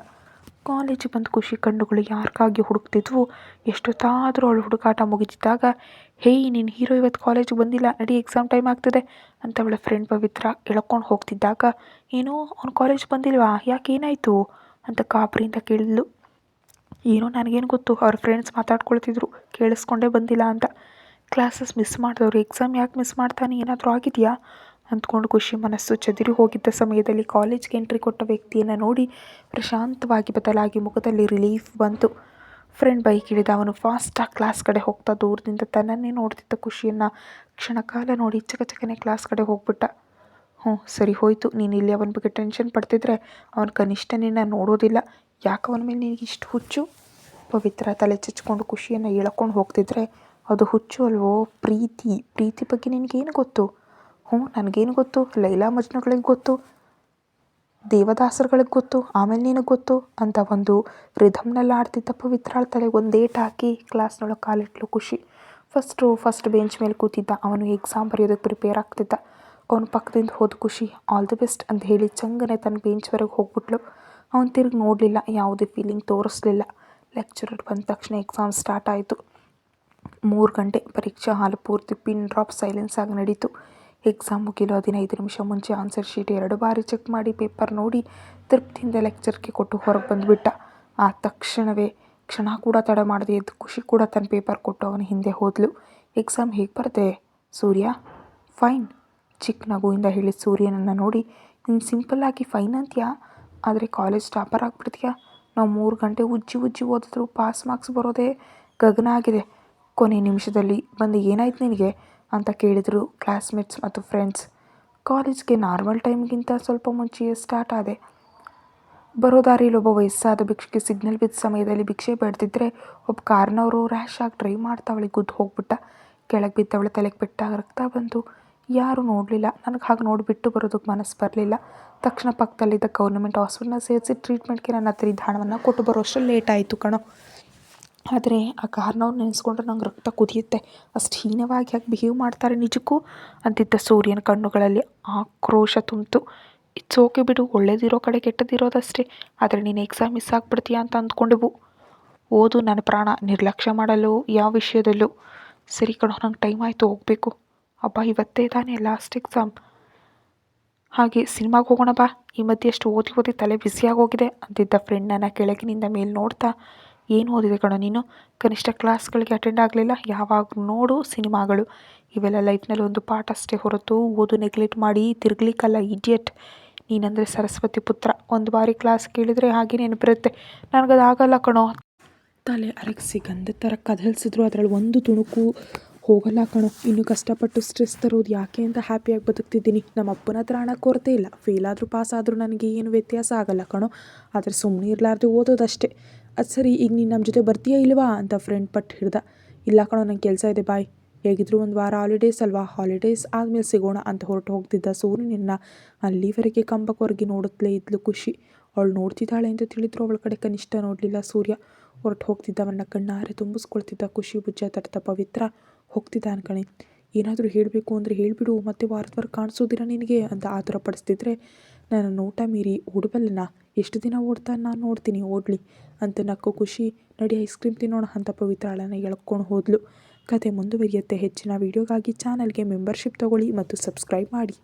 Speaker 1: ಕಾಲೇಜಿಗೆ ಬಂದು ಖುಷಿ ಕಣ್ಣುಗಳು ಯಾರಿಗಾಗಿ ಹುಡುಕ್ತಿದ್ವು. ಎಷ್ಟೊತ್ತಾದರೂ ಅವಳು ಹುಡುಕಾಟ ಮುಗಿದಿದ್ದಾಗ, ಹೇಯ್ ನಿನ್ನ ಹೀರೋ ಇವತ್ತು ಕಾಲೇಜಿಗೆ ಬಂದಿಲ್ಲ, ನಡಿ ಎಕ್ಸಾಮ್ ಟೈಮ್ ಆಗ್ತದೆ ಅಂತ ಅವಳ ಫ್ರೆಂಡ್ ಪವಿತ್ರ ಎಳ್ಕೊಂಡು ಹೋಗ್ತಿದ್ದಾಗ, ಏನೋ ಅವ್ನು ಕಾಲೇಜ್ ಬಂದಿಲ್ವಾ, ಯಾಕೆ ಏನಾಯಿತು ಅಂತ ಕಾಬ್ರಿಯಿಂದ ಕೇಳಿದ್ಲು. ಏನೋ ನನಗೇನು ಗೊತ್ತು, ಅವ್ರ ಫ್ರೆಂಡ್ಸ್ ಮಾತಾಡ್ಕೊಳ್ತಿದ್ರು, ಕೇಳಿಸ್ಕೊಂಡೇ ಬಂದಿಲ್ಲ ಅಂತ. ಕ್ಲಾಸಸ್ ಮಿಸ್ ಮಾಡಿದವರು ಎಕ್ಸಾಮ್ ಯಾಕೆ ಮಿಸ್ ಮಾಡ್ತಾನೆ, ಏನಾದರೂ ಆಗಿದೆಯಾ ಅಂದ್ಕೊಂಡು ಖುಷಿ ಮನಸ್ಸು ಚದಿರಿ ಹೋಗಿದ್ದ ಸಮಯದಲ್ಲಿ ಕಾಲೇಜ್ಗೆ ಎಂಟ್ರಿ ಕೊಟ್ಟ ವ್ಯಕ್ತಿಯನ್ನು ನೋಡಿ ಪ್ರಶಾಂತವಾಗಿ ಬದಲಾಗಿ ಮುಖದಲ್ಲಿ ರಿಲೀಫ್ ಬಂತು. ಫ್ರೆಂಡ್ ಬೈಕ್ ಇಳಿದ. ಅವನು ಫಾಸ್ಟಾಗಿ ಕ್ಲಾಸ್ ಕಡೆ ಹೋಗ್ತಾ ದೂರದಿಂದ ತನ್ನನ್ನೇ ನೋಡ್ತಿದ್ದ ಖುಷಿಯನ್ನು ಕ್ಷಣಕಾಲ ನೋಡಿ ಚಕಚಕನೆ ಕ್ಲಾಸ್ ಕಡೆ ಹೋಗ್ಬಿಟ್ಟ. ಸರಿ ಹೋಯಿತು, ನೀನು ಇಲ್ಲಿ ಅವನ ಬಗ್ಗೆ ಟೆನ್ಷನ್ ಪಡ್ತಿದ್ರೆ ಅವನು ಕನಿಷ್ಠ ನಿನ್ನ ನೋಡೋದಿಲ್ಲ. ಯಾಕೆ ಅವನ ಮೇಲೆ ನಿನಗೆ ಇಷ್ಟು ಹುಚ್ಚು? ಪವಿತ್ರ ತಲೆ ಚಚ್ಕೊಂಡು ಖುಷಿಯನ್ನು ಎಳ್ಕೊಂಡು ಹೋಗ್ತಿದ್ರೆ, ಅದು ಹುಚ್ಚು ಅಲ್ವೋ, ಪ್ರೀತಿ ಬಗ್ಗೆ ನಿನಗೇನು ಗೊತ್ತು? ನನಗೇನು ಗೊತ್ತು, ಲೈಲಾ ಮಜ್ನುಗಳಿಗೆ ಗೊತ್ತು, ದೇವದಾಸರುಗಳಿಗೆ ಗೊತ್ತು, ಆಮೇಲೆ ನಿನಗೆ ಗೊತ್ತು ಅಂತ ಒಂದು ರಿಧಮ್ನಲ್ಲಿ ಆಡ್ತಿದ್ದ ಪವಿತ್ರಾಳ ತಲೆಗೆ ಒಂದೇಟು ಹಾಕಿ ಕ್ಲಾಸ್ನೊಳಗೆ ಕಾಲಿಟ್ಲು ಖುಷಿ. ಫಸ್ಟ್ ಬೆಂಚ್ ಮೇಲೆ ಕೂತಿದ್ದ. ಅವನು ಎಕ್ಸಾಮ್ ಬರೆಯೋದಕ್ಕೆ ಪ್ರಿಪೇರ್ ಆಗ್ತಿದ್ದ. ಅವನ ಪಕ್ಕದಿಂದ ಹೋದ ಖುಷಿ ಆಲ್ ದಿ ಬೆಸ್ಟ್ ಅಂತ ಹೇಳಿ ಚಂಗನೆ ತನ್ನ ಬೆಂಚ್ವರೆಗೆ ಹೋಗ್ಬಿಟ್ಲು. ಅವನು ತಿರುಗಿ ನೋಡಲಿಲ್ಲ, ಯಾವುದೇ ಫೀಲಿಂಗ್ ತೋರಿಸ್ಲಿಲ್ಲ. ಲೆಕ್ಚರರ್ ಬಂದ ತಕ್ಷಣ ಎಕ್ಸಾಮ್ ಸ್ಟಾರ್ಟ್ ಆಯಿತು. 3 ಗಂಟೆ ಪರೀಕ್ಷಾ ಹಾಲು ಪೂರ್ತಿ ಪಿನ್ ಡ್ರಾಪ್ ಸೈಲೆನ್ಸ್ ಆಗಿ ನಡೀತು. ಎಕ್ಸಾಮ್ ಮುಗಿಯಲು 15 ನಿಮಿಷ ಮುಂಚೆ ಆನ್ಸರ್ ಶೀಟ್ 2 ಬಾರಿ ಚೆಕ್ ಮಾಡಿ ಪೇಪರ್ ನೋಡಿ ತೃಪ್ತಿಯಿಂದ ಲೆಕ್ಚರ್ಗೆ ಕೊಟ್ಟು ಹೊರಗೆ ಬಂದುಬಿಟ್ಟ. ಆ ತಕ್ಷಣವೇ ಕ್ಷಣ ಕೂಡ ತಡ ಮಾಡದೆ ಎದ್ದು ಖುಷಿ ಕೂಡ ತನ್ನ ಪೇಪರ್ ಕೊಟ್ಟು ಅವನ ಹಿಂದೆ ಹೋದ್ಲು. ಎಕ್ಸಾಮ್ ಹೇಗೆ ಬರುತ್ತೆ ಸೂರ್ಯ? ಫೈನ್, ಚಿಕ್ಕ ನಗುವಿಂದ ಹೇಳಿದ ಸೂರ್ಯನನ್ನು ನೋಡಿ, ನೀನು ಸಿಂಪಲ್ಲಾಗಿ ಫೈನ್ ಅಂತೀಯಾ, ಆದರೆ ಕಾಲೇಜ್ ಟಾಪರ್ ಆಗಿಬಿಡ್ತೀಯಾ? ನಾವು 3 ಗಂಟೆ ಉಜ್ಜಿ ಓದಿದ್ರು ಪಾಸ್ ಮಾರ್ಕ್ಸ್ ಬರೋದೇ ಗಗನ ಆಗಿದೆ. ಕೊನೆ ನಿಮಿಷದಲ್ಲಿ ಬಂದು ಏನಾಯ್ತು ನಿನಗೆ ಅಂತ ಕೇಳಿದರು ಕ್ಲಾಸ್ಮೇಟ್ಸ್ ಮತ್ತು ಫ್ರೆಂಡ್ಸ್. ಕಾಲೇಜ್ಗೆ ನಾರ್ಮಲ್ ಟೈಮ್ಗಿಂತ ಸ್ವಲ್ಪ ಮುಂಚೆಯೇ ಸ್ಟಾರ್ಟ್ ಆದೆ. ಬರೋ ದಾರಿಯಲ್ಲಿ ಒಬ್ಬ ವಯಸ್ಸಾದ ಭಿಕ್ಷುಕಿ ಸಿಗ್ನಲ್ ಬಿದ್ದ ಸಮಯದಲ್ಲಿ ಭಿಕ್ಷೆ ಬೇಡ್ತಿದ್ರೆ ಒಬ್ಬ ಕಾರ್ನವರು ರ್ಯಾಶ್ ಆಗಿ ಡ್ರೈವ್ ಮಾಡ್ತಾ ಅವಳಿಗೆ ಗುದ್ದು ಹೋಗ್ಬಿಟ್ಟ. ಕೆಳಗೆ ಬಿದ್ದವಳ ತಲೆಗೆ ಪೆಟ್ಟಾಗಿ ರಕ್ತ ಬಂತು. ಯಾರೂ ನೋಡಲಿಲ್ಲ. ನನಗೆ ಹಾಗೆ ನೋಡಿಬಿಟ್ಟು ಬರೋದಕ್ಕೆ ಮನಸ್ಸು ಬರಲಿಲ್ಲ. ತಕ್ಷಣ ಪಕ್ಕದಲ್ಲಿದ್ದ ಗೌರ್ಮೆಂಟ್ ಹಾಸ್ಪಿಟಲ್ನ ಸೇರಿಸಿ ಟ್ರೀಟ್ಮೆಂಟ್ಗೆ ನನ್ನ ಹತ್ರ ಇದ್ದ ಹಣವನ್ನು ಕೊಟ್ಟು ಬರೋಷ್ಟು ಲೇಟ್ ಆಯಿತು ಕಣೋ. ಆದರೆ ಆ ಕಾರ್ನವ್ರು ನೆನೆಸ್ಕೊಂಡ್ರೆ ನಂಗೆ ರಕ್ತ ಕುದಿಯುತ್ತೆ. ಅಷ್ಟು ಹೀನವಾಗಿ ಯಾಕೆ ಬಿಹೇವ್ ಮಾಡ್ತಾರೆ ನಿಜಕ್ಕೂ ಅಂತಿದ್ದ ಸೂರ್ಯನ ಕಣ್ಣುಗಳಲ್ಲಿ ಆಕ್ರೋಶ ತುಂಬಿತು. ಇಟ್ಸ್ ಓಕೆ ಬಿಡು, ಒಳ್ಳೇದಿರೋ ಕಡೆ ಕೆಟ್ಟದಿರೋದಷ್ಟೇ. ಆದರೆ ನೀನು ಎಕ್ಸಾಮ್ ಮಿಸ್ ಆಗಿಬಿಡ್ತೀಯ ಅಂತ ಅಂದ್ಕೊಂಡೆವು. ಓದು ನನ್ನ ಪ್ರಾಣ, ನಿರ್ಲಕ್ಷ್ಯ ಮಾಡಲು ಯಾವ ವಿಷಯದಲ್ಲೂ. ಸರಿ ಕಣೋ, ನಂಗೆ ಟೈಮ್ ಆಯಿತು, ಹೋಗಬೇಕು. ಅಬ್ಬಾ ಇವತ್ತೇ ತಾನೇ ಲಾಸ್ಟ್ ಎಕ್ಸಾಮ್. ಹಾಗೆ ಸಿನಿಮಾಗೆ ಹೋಗೋಣ ಬಾ, ಈ ಮಧ್ಯೆ ಅಷ್ಟು ಓದಿ ತಲೆ ಬಿಸಿಯಾಗಿ ಹೋಗಿದೆ ಅಂತಿದ್ದ ಫ್ರೆಂಡ್ನನ್ನು ಕೆಳಗಿನಿಂದ ಮೇಲೆ ನೋಡ್ತಾ, ಏನು ಓದಿದೆ ಕಣೋ ನೀನು? ಕನಿಷ್ಠ ಕ್ಲಾಸ್ಗಳಿಗೆ ಅಟೆಂಡ್ ಆಗಲಿಲ್ಲ, ಯಾವಾಗ ನೋಡು ಸಿನಿಮಾಗಳು. ಇವೆಲ್ಲ ಲೈಫ್ನಲ್ಲಿ ಒಂದು ಪಾಠ ಅಷ್ಟೇ ಹೊರತು ಓದು ನೆಗ್ಲೆಕ್ಟ್ ಮಾಡಿ ತಿರ್ಗ್ಲಿಕ್ಕಲ್ಲ ಇಡಿಯಟ್. ನೀನಂದರೆ ಸರಸ್ವತಿ ಪುತ್ರ. ಒಂದು ಬಾರಿ ಕ್ಲಾಸ್ ಕೇಳಿದರೆ ಹಾಗೆ ನೆನಪಿರುತ್ತೆ. ನನಗದು ಆಗಲ್ಲ ಕಣೋ. ತಲೆ ಅರಗಿಸಿ ಗಂಧದ ಥರ ಕದಲ್ಸಿದ್ರು ಅದರಲ್ಲಿ ಒಂದು ತುಣುಕು ಹೋಗಲ್ಲ ಕಣೋ. ಇನ್ನು ಕಷ್ಟಪಟ್ಟು ಸ್ಟ್ರೆಸ್ ತರೋದು ಯಾಕೆ ಅಂತ ಹ್ಯಾಪಿಯಾಗಿ ಬದುಕ್ತಿದ್ದೀನಿ. ನಮ್ಮ ಅಪ್ಪನ ಹತ್ರ ಹಣ ಕೊರತೆ ಇಲ್ಲ. ಫೇಲ್ ಆದರೂ ಪಾಸ್ ಆದರೂ ನನಗೆ ಏನು ವ್ಯತ್ಯಾಸ ಆಗಲ್ಲ ಕಣೋ. ಆದರೆ ಸುಮ್ಮನೆ ಇರಲಾರ್ದೆ ಓದೋದಷ್ಟೇ. ಅದು ಸರಿ, ಈಗ ನೀನು ನಮ್ಮ ಜೊತೆ ಬರ್ತೀಯಾ ಇಲ್ವಾ ಅಂತ ಫ್ರೆಂಡ್ ಪಟ್ಟು ಹಿಡ್ದ. ಇಲ್ಲ ಕಣೋ, ನಂಗೆ ಕೆಲಸ ಇದೆ, ಬಾಯ್. ಹೇಗಿದ್ರು ಒಂದು ವಾರ ಹಾಲಿಡೇಸ್ ಅಲ್ವಾ, ಹಾಲಿಡೇಸ್ ಆದಮೇಲೆ ಸಿಗೋಣ ಅಂತ ಹೊರಟು ಹೋಗ್ತಿದ್ದ ಸೂರ್ಯನನ್ನು ಅಲ್ಲಿವರೆಗೆ ಕಂಬಕ್ಕೊರಗಿ ನೋಡುತ್ತಲೇ ಇದ್ಲು ಖುಷಿ. ಅವಳು ನೋಡ್ತಿದ್ದಾಳೆ ಅಂತ ತಿಳಿದ್ರು ಅವಳ ಕಡೆ ಕನಿಷ್ಠ ನೋಡಲಿಲ್ಲ ಸೂರ್ಯ. ಹೊರಟು ಹೋಗ್ತಿದ್ದವನ್ನ ಕಣ್ಣಾರೆ ತುಂಬಿಸ್ಕೊಳ್ತಿದ್ದ ಖುಷಿ ಭುಜ ತಟ್ಟ ಪವಿತ್ರ. ಹೋಗ್ತಿದ್ದ ಅನ್ಕಣೆ, ಏನಾದರೂ ಹೇಳಬೇಕು ಅಂದರೆ ಹೇಳಿಬಿಡು, ಮತ್ತೆ ವಾರದವರೆಗೆ ಕಾಣಿಸೋದಿಲ್ಲ ನಿನಗೆ ಅಂತ ಆತುರ ಪಡಿಸ್ತಿದ್ರೆ, ನನ್ನ ನೋಟ ಮೀರಿ ಓಡಬಲ್ಲನ, ಎಷ್ಟು ದಿನ ಓಡ್ತಾನೆ ನಾನು ನೋಡ್ತೀನಿ, ಓಡಲಿ ಅಂತ ನಕ್ಕು ಖುಷಿ. ನಡಿ ಐಸ್ ಕ್ರೀಮ್ ತಿನ್ನೋಣ ಅಂತ ಪವಿತ್ರಾಳನ್ನು ಎಳ್ಕೊಂಡು ಹೋದ್ಲು. ಕತೆ ಮುಂದುವರಿಯುತ್ತೆ. ಹೆಚ್ಚಿನ ವೀಡಿಯೋಗಾಗಿ ಚಾನಲ್ಗೆ ಮೆಂಬರ್ಶಿಪ್ ತಗೊಳ್ಳಿ ಮತ್ತು ಸಬ್ಸ್ಕ್ರೈಬ್ ಮಾಡಿ.